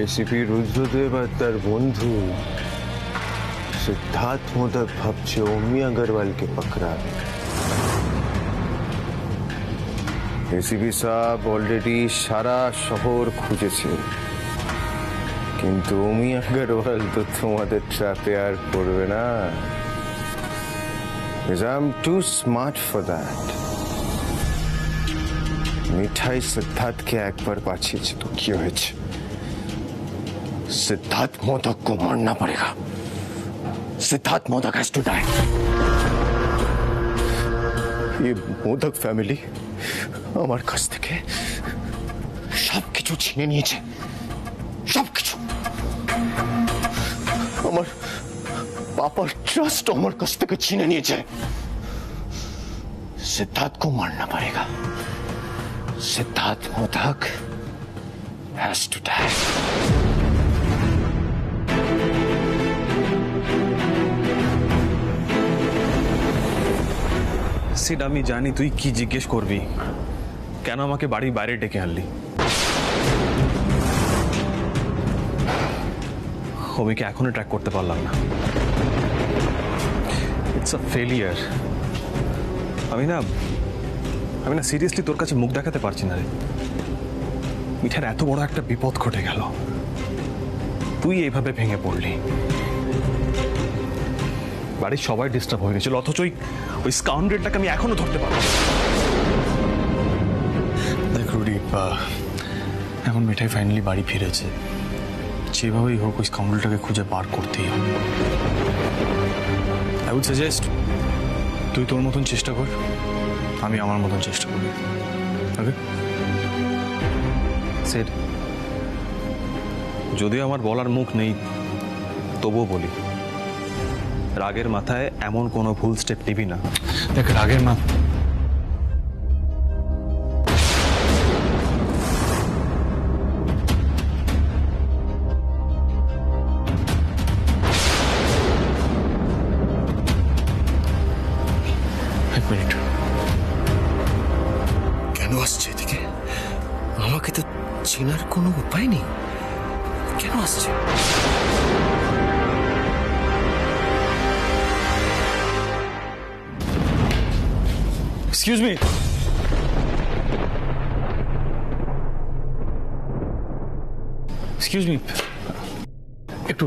ACP Rudradev আর তার বন্ধু সিদ্ধার্থ মোদক ভাবছে অমি আগরওয়ালকে পাকড়াবে। এসিপি সাহেব অলরেডি সারা শহর খুঁজেছে, কিন্তু অমি আগরওয়াল তো তোমাদের ট্র্যাপে আর পড়বে না। I am too smart for that. মিঠাই সিদ্ধার্থকে একবার বাঁচিয়েছে তো কি হয়েছে? सिद्धार्थ मोदक को मारना पड़ेगा। Siddharth Modak has to die. ये मोदक फैमिली আমার কাছ থেকে সবকিছু ছিনে নিয়েছে, সবকিছু। আমার পাপার ট্রাস্ট আমার কাছ থেকে ছিনে নিয়েছে। सिद्धार्थ को मारना पड़ेगा। Siddharth Modak has to die. Sid, আমি জানি তুই কি জিজ্ঞেস করবি, কেন আমাকে বাড়ির বাইরে ডেকে আনলি। অমিকে এখনো ট্র্যাক করতে পারলাম না। It's a failure. আমি না সিরিয়াসলি তোর কাছে মুখ দেখাতে পারছি না রে। মিঠার এত বড় একটা বিপদ ঘটে গেল, তুই এইভাবে ভেঙে পড়লি। বাড়ির সবাই ডিস্টার্ব হয়ে গেছিল, অথচ ওই স্কাউন্ডারটাকে আমি এখনো ধরতে পারবো। দেখ রুডি, এখন মিঠাই ফাইনালি বাড়ি ফিরেছে, যেভাবেই হোক ওই স্কাউন্ডারটাকে খুঁজে বার করতেই হবে। আই উড সাজেস্ট তুই তোর মতন চেষ্টা কর, আমি আমার মতন চেষ্টা করি। ওকে সেট, যদিও আমার বলার মুখ নেই, তবুও বলি, রাগের মাথায় এমন কোনো ভুল স্টেপ নিবি না। দেখ রাগের মাথা এক মিনিট, কেন আসছে এদিকে? আমাকে তো চেনার কোনো উপায় নেই, কেন আসছে? এক্সকিউজ মি, এক্সকিউজ মি, একটু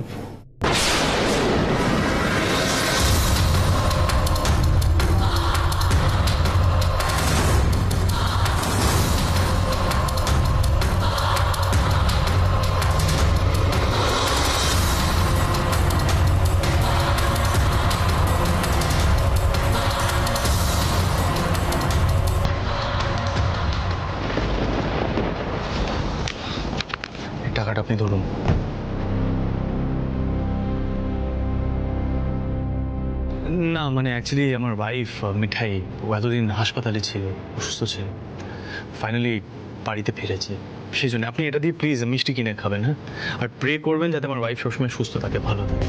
টাকাটা আপনি ধরুন। না মানে অ্যাকচুয়ালি আমার ওয়াইফ মিঠাই, ও এতদিন হাসপাতালে ছিল, অসুস্থ ছিল, ফাইনালি বাড়িতে ফিরেছে, সেই জন্য আপনি এটা দিয়ে প্লিজ মিষ্টি কিনে খাবেন। হ্যাঁ, আর প্রে করবেন যাতে আমার ওয়াইফ সবসময় সুস্থ থাকে, ভালো থাকে।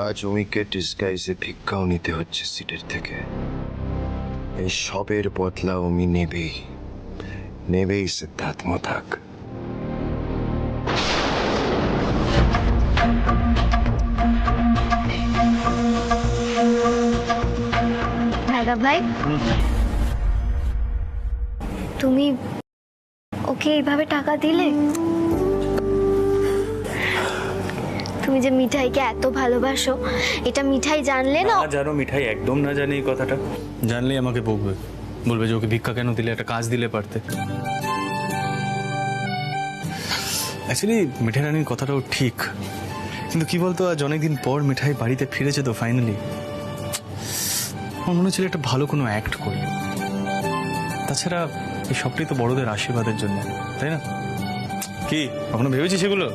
আজ অমিকে ডিসগাইজে ভিক্ষাও নিতে হচ্ছে সিটের থেকে। এই সবের বদলা অমি নেবেই সিদ্ধার্থ মোদক। দাদা ভাই, তুমি ওকে এইভাবে টাকা দিলে? তুমি যে মিঠাইকে এত ভালোবাসো, এটা মিঠাই জানলে না? জানো, মিঠাই একদম না জানে এই কথাটা। জানলেই আমাকে বলবে যে ওকে ভিক্ষা কেন দিলে, একটা কাজ দিলে পারতে। অ্যাকচুয়ালি মিঠাই রানীর কথাটাও ঠিক, কিন্তু কি বলতো, আজ অনেকদিন পর মিঠাই বাড়িতে ফিরেছে তো ফাইনালি, আমার মনে হচ্ছিল একটা ভালো কোনো অ্যাক্ট করি। তাছাড়া এই সবটাই তো বড়দের আশীর্বাদের জন্য, তাই না? কি কখনো ভেবেছিস সেগুলো?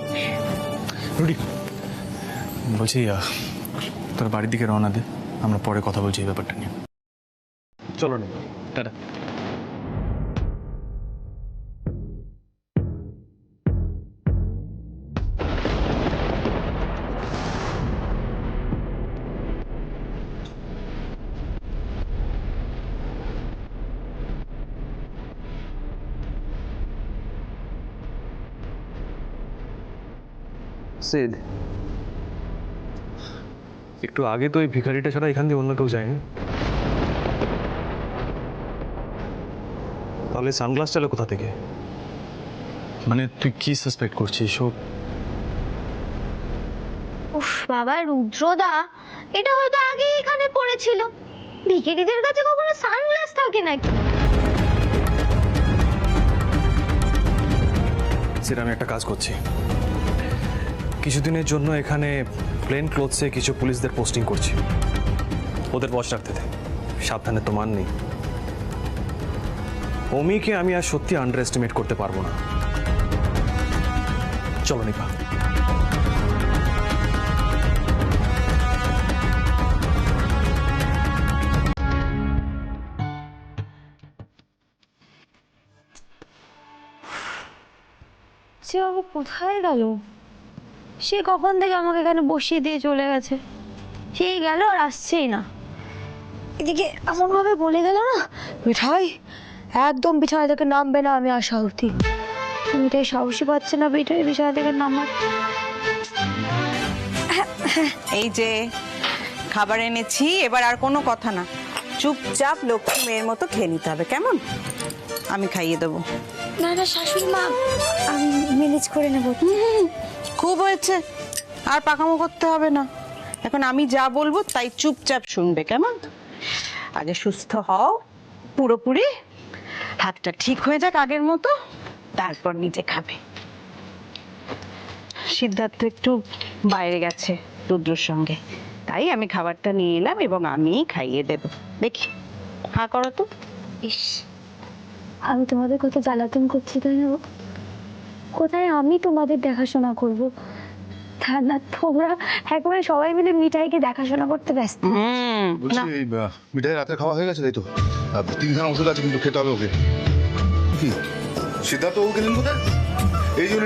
রুডি বলছি, তোর বাড়ির দিকে রওনা দে, আমরা পরে কথা বলছি এই ব্যাপারটা নিয়ে। চলো না, টাটা। সিদ, একটু আগে তো এই ভিখারিটা ছাড়া এখান দিয়ে অন্য কেউ যায়নি। তাহলে সানগ্লাস চালে কোথা থেকে? মানে তুই কি সাসপেক্ট করছিস সব? উফ বাবা রুদ্রদা, এটা হয়তো আগে এখানে পড়েছিল। ভিখারিদের কাছে কখনো সানগ্লাস থাকে নাকি? সেটা আমি একটা কাজ করছি, কিছুদিনের জন্য এখানে প্লেন ক্লোথসে কিছু পুলিশদের পোস্টিং করছি। ওদের বস রাখতে দে, সাবধানে তো মান নেই। অমিকে আমি আর সত্যি আন্ডার এস্টিমেট করতে পারবো না। চলো নিপা। সে বাবু কোথায় গেল? সে কখন থেকে আমাকে এখানে বসিয়ে দিয়ে চলে গেছে, সেই গেল আর আসছেই না। এদিকে এমন ভাবে বলে গেল না, মিঠাই একদম বিছানা থেকে নামবে না আমি আসা অবধি। মিঠাই সাহসী পাচ্ছে না মিঠাই বিছানা থেকে নামার। এই যে খাবার এনেছি, এবার আর কোনো কথা না, চুপচাপ লক্ষ্মী মেয়ের মতো খেয়ে নিতে হবে, কেমন? আমি খাইয়ে দেবো। না না শাশুড়ি মা, আমি ম্যানেজ করে নেবো। খুব হয়েছে, আর পাকামো করতে হবে না। এখন আমি যা বলবো তাই চুপচাপ শুনবে, কেমন? আগে সুস্থ হও পুরোপুরি, হাতটা ঠিক হয়ে যাক আগের মতো, তারপর নিজে খাবে। সিদ্ধার্থ একটু বাইরে গেছে রুদ্রর সঙ্গে, তাই আমি খাবারটা নিয়ে এলাম এবং আমিই খাইয়ে দেব। দেখি হা করো তো। ইস, আমি তোমাদের কত জ্বালাতন করছি তাই না? কোথায় আমি তোমাদের দেখাশোনা করব? তা না, তোমরা একেবারে সবাই মিলে মিঠাইকে দেখাশোনা করতে ব্যস্ত। বলছি এই মিঠাই রাতে খাওয়া হয়ে গেছে তাই তো? 3খানা ওষুধ আছে কিন্তু খেতে হবে ওকে। কি সিদ্ধার্থ ও গেলেন কোথায়? এই জন্য